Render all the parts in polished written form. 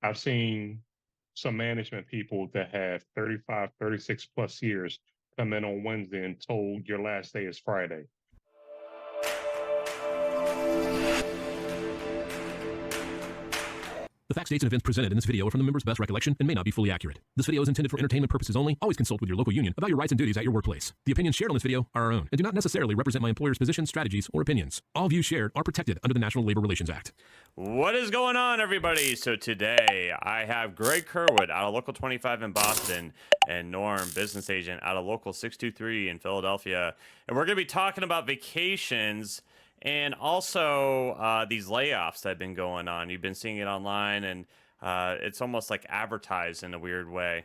I've seen some management people that have 35, 36 plus years come in on Wednesday and told your last day is Friday. The facts, dates, and events presented in this video are from the member's best recollection and may not be fully accurate. This video is intended for entertainment purposes only. Always consult with your local union about your rights and duties at your workplace. The opinions shared on this video are our own and do not necessarily represent my employer's positions, strategies, or opinions. All views shared are protected under the National Labor Relations Act. What is going on, everybody? So today I have Greg Kerwood out of Local 25 in Boston and Norm, business agent out of Local 623 in Philadelphia. And we're going to be talking about vacations and also these layoffs that have been going on. You've been seeing it online, and it's almost like advertised in a weird way.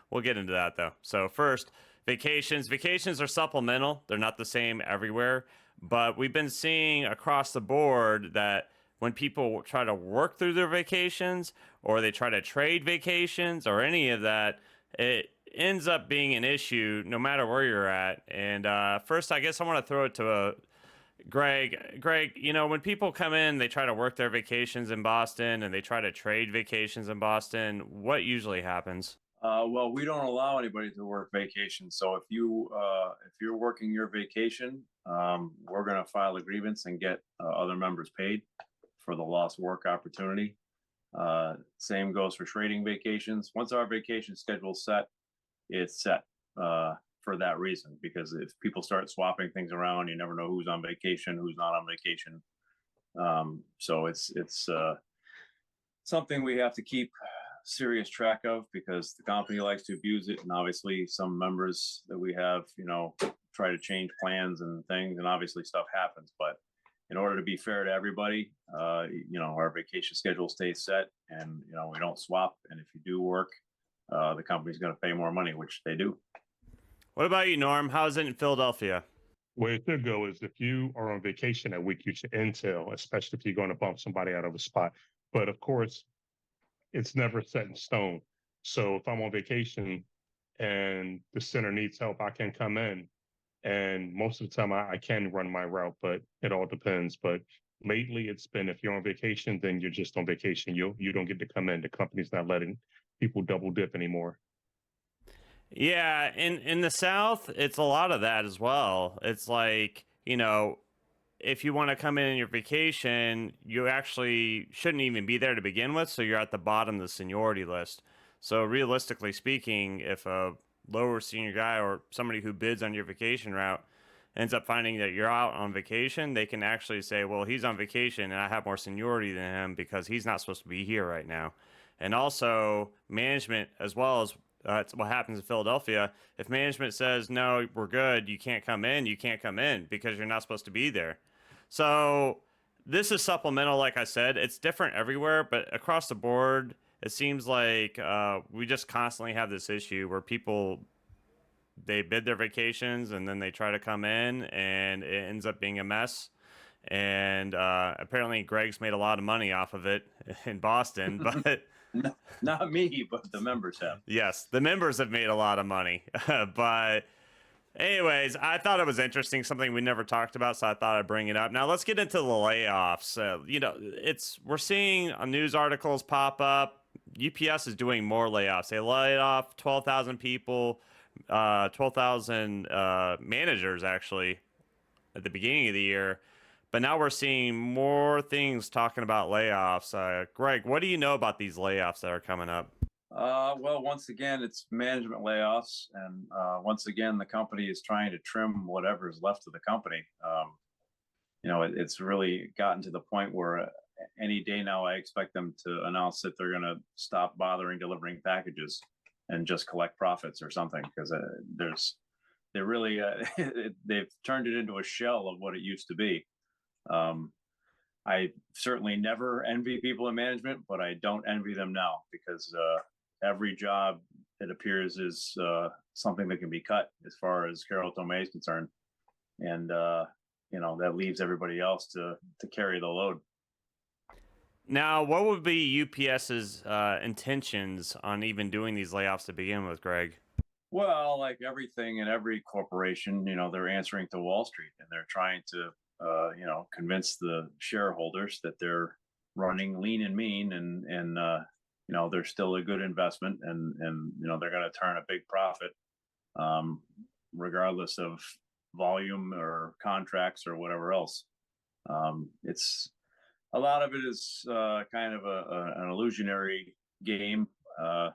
We'll get into that, though. So first, vacations. Vacations are supplemental. They're not the same everywhere. But we've been seeing across the board that when people try to work through their vacations or they try to trade vacations or any of that, it ends up being an issue no matter where you're at. And first, I guess I want to throw it to Greg. Greg, when people come in, they try to work their vacations in Boston and they try to trade vacations in Boston. What usually happens? Well, we don't allow anybody to work vacation. So if you're working your vacation, we're going to file a grievance and get other members paid for the lost work opportunity. Same goes for trading vacations. Once our vacation schedule's set, it's set for that reason. Because if people start swapping things around, you never know who's on vacation, who's not on vacation. So it's something we have to keep serious track of because the company likes to abuse it, and obviously some members that we have try to change plans and things, and obviously stuff happens. But in order to be fair to everybody, our vacation schedule stays set, and we don't swap. And if you do work, the company's going to pay more money, which they do. What about you, Norm? How's it in Philadelphia? Where it should go is if you are on vacation that week, you should intel, especially if you're going to bump somebody out of a spot. But of course, it's never set in stone. So if I'm on vacation and the center needs help, I can come in. And most of the time I can run my route, but it all depends. But lately it's been, if you're on vacation, then you're just on vacation. You don't get to come in. The company's not letting people double dip anymore. Yeah, in the South, it's a lot of that as well. It's like, if you want to come in your vacation, you actually shouldn't even be there to begin with. So you're at the bottom of the seniority list. So realistically speaking, if a lower senior guy or somebody who bids on your vacation route ends up finding that you're out on vacation, they can actually say, well, he's on vacation and I have more seniority than him because he's not supposed to be here right now. And also management, as well as it's what happens in Philadelphia. If management says, no, we're good, you can't come in because you're not supposed to be there. So this is supplemental, like I said. It's different everywhere, but across the board, it seems like we just constantly have this issue where people, they bid their vacations and then they try to come in and it ends up being a mess. And apparently Greg's made a lot of money off of it in Boston, but... Not me, but the members have. Yes, the members have made a lot of money. But anyways, I thought it was interesting, something we never talked about, so I thought I'd bring it up. Now let's get into the layoffs. We're seeing news articles pop up. UPS is doing more layoffs. They laid off 12,000 people, 12,000 managers actually at the beginning of the year. But now we're seeing more things talking about layoffs. Greg, what do you know about these layoffs that are coming up? Well, once again, it's management layoffs. And once again, the company is trying to trim whatever is left of the company. It's really gotten to the point where any day now, I expect them to announce that they're going to stop bothering delivering packages and just collect profits or something. Because they've turned it into a shell of what it used to be. I certainly never envy people in management, but I don't envy them now because every job, it appears, is something that can be cut as far as Carroll Tomei is concerned. And, that leaves everybody else to carry the load. Now, what would be UPS's intentions on even doing these layoffs to begin with, Greg? Well, like everything in every corporation, they're answering to Wall Street and they're trying to convince the shareholders that they're running lean and mean, and they're still a good investment, and they're going to turn a big profit, um, regardless of volume or contracts or whatever else. It's a lot of it is kind of an illusionary game, to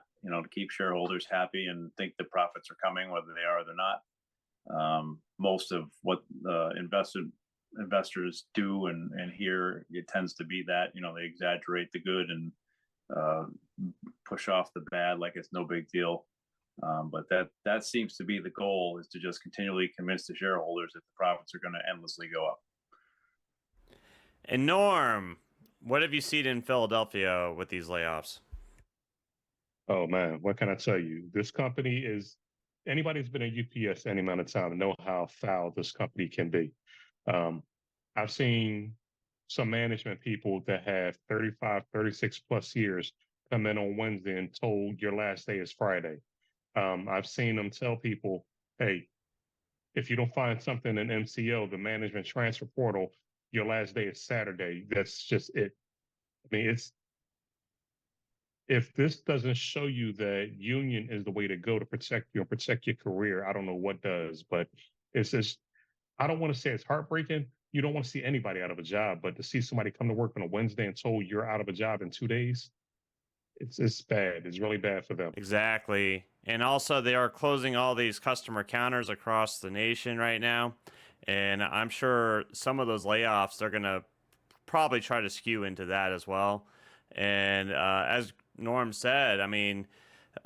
keep shareholders happy and think the profits are coming, whether they are or they're not. Most of what investors do and hear, it tends to be that they exaggerate the good and uh, push off the bad like it's no big deal. But that seems to be the goal, is to just continually convince the shareholders that the profits are going to endlessly go up. And Norm, what have you seen in Philadelphia with these layoffs? Oh man, what can I tell you? This company is, anybody who's been at UPS any amount of time know how foul this company can be. Um, I've seen some management people that have 35, 36 plus years come in on Wednesday and told your last day is Friday. I've seen them tell people, hey, if you don't find something in MCO, the management transfer portal, your last day is Saturday. That's just it. I mean, if this doesn't show you that union is the way to go to protect you and protect your career, I don't know what does. But it's just, I don't want to say it's heartbreaking. You don't want to see anybody out of a job, but to see somebody come to work on a Wednesday and told you're out of a job in 2 days, it's bad. It's really bad for them. Exactly. And also, they are closing all these customer counters across the nation right now. And I'm sure some of those layoffs, they're going to probably try to skew into that as well. And as Norm said, I mean,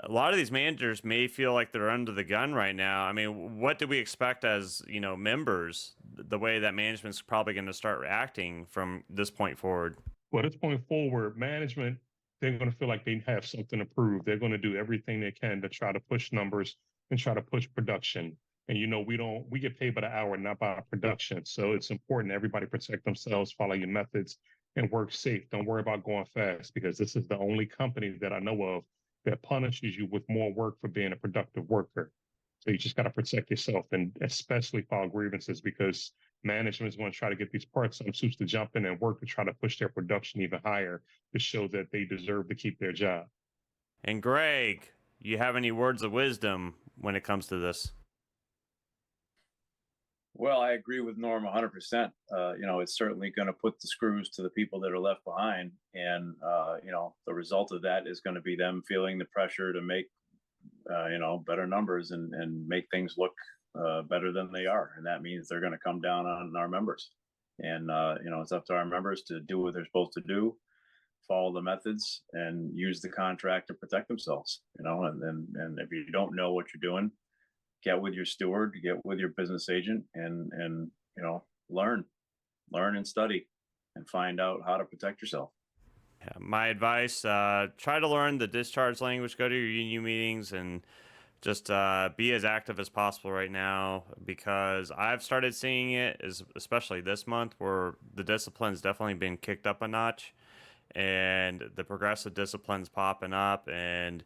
a lot of these managers may feel like they're under the gun right now. I mean, what do we expect as, members, the way that management's probably going to start reacting from this point forward? Well, this point forward, management, they're going to feel like they have something to prove. They're going to do everything they can to try to push numbers and try to push production. And we get paid by the hour, not by production. So it's important everybody protect themselves, follow your methods, and work safe. Don't worry about going fast, because this is the only company that I know of that punishes you with more work for being a productive worker. So you just got to protect yourself, and especially file grievances, because management is going to try to get these part-time suits to jump in and work to try to push their production even higher to show that they deserve to keep their job. And Greg, you have any words of wisdom when it comes to this? Well, I agree with Norm 100%. It's certainly going to put the screws to the people that are left behind. And, the result of that is going to be them feeling the pressure to make, better numbers and make things look better than they are. And that means they're going to come down on our members. And, it's up to our members to do what they're supposed to do, follow the methods, and use the contract to protect themselves, and if you don't know what you're doing, get with your steward, get with your business agent, and learn and study and find out how to protect yourself. Yeah, my advice, try to learn the discharge language, go to your union meetings, and just be as active as possible right now, because I've started seeing it, especially this month, where the discipline's definitely been kicked up a notch, and the progressive discipline's popping up. And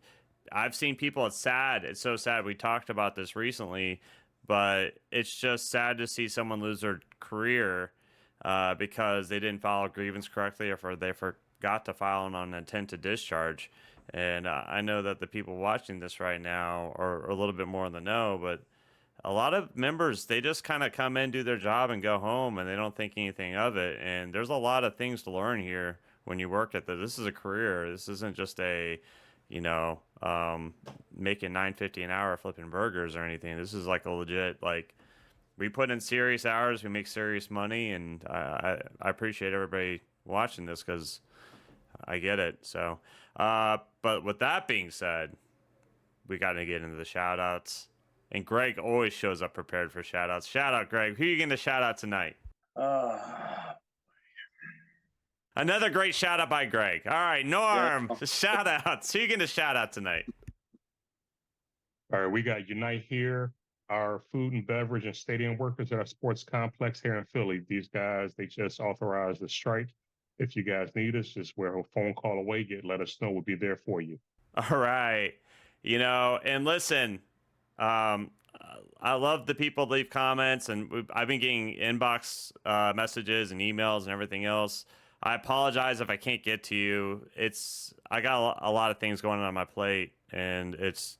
I've seen people, it's sad. It's so sad. We talked about this recently, but it's just sad to see someone lose their career because they didn't file a grievance correctly, or they forgot to file an intent to discharge. And I know that the people watching this right now are a little bit more in the know, but a lot of members, they just kind of come in, do their job, and go home, and they don't think anything of it. And there's a lot of things to learn here when you work at this. This is a career. This isn't just a making $9.50 an hour flipping burgers or anything. This is like a legit, like, we put in serious hours, we make serious money, and I appreciate everybody watching this, because I get it. So, but with that being said, we got to get into the shout outs. And Greg always shows up prepared for shout outs. Shout out, Greg. Who are you going to shout out tonight? Another great shout out by Greg. All right, Norm, shout outs. Who are you going to shout out tonight? All right, we got Unite Here, our food and beverage and stadium workers at our sports complex here in Philly. These guys, they just authorized the strike. If you guys need us, just we're a phone call away. Let us know. We'll be there for you. All right. And listen, I love the people leave comments, and I've been getting inbox messages and emails and everything else. I apologize if I can't get to you. I got a lot of things going on my plate, and it's,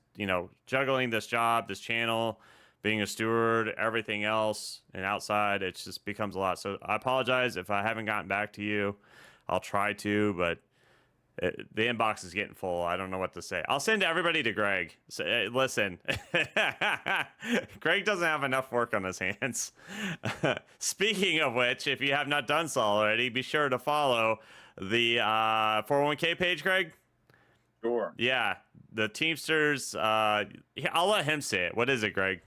juggling this job, this channel, being a steward, everything else, and outside, it just becomes a lot. So I apologize if I haven't gotten back to you. I'll try to, but the inbox is getting full. I don't know what to say. I'll send everybody to Greg. So, listen, Greg doesn't have enough work on his hands. Speaking of which, if you have not done so already, be sure to follow the 401k page, Greg. Sure. Yeah, the Teamsters. I'll let him say it. What is it, Greg?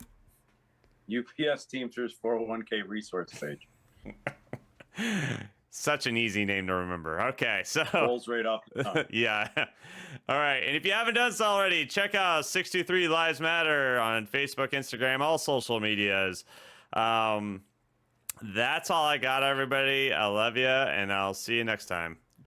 UPS Teamsters 401k resource page. Such an easy name to remember. Okay, so Rolls right up. yeah. All right, and if you haven't done so already, check out 623 Lives Matter on Facebook, Instagram, all social medias. That's all I got, everybody. I love you, and I'll see you next time.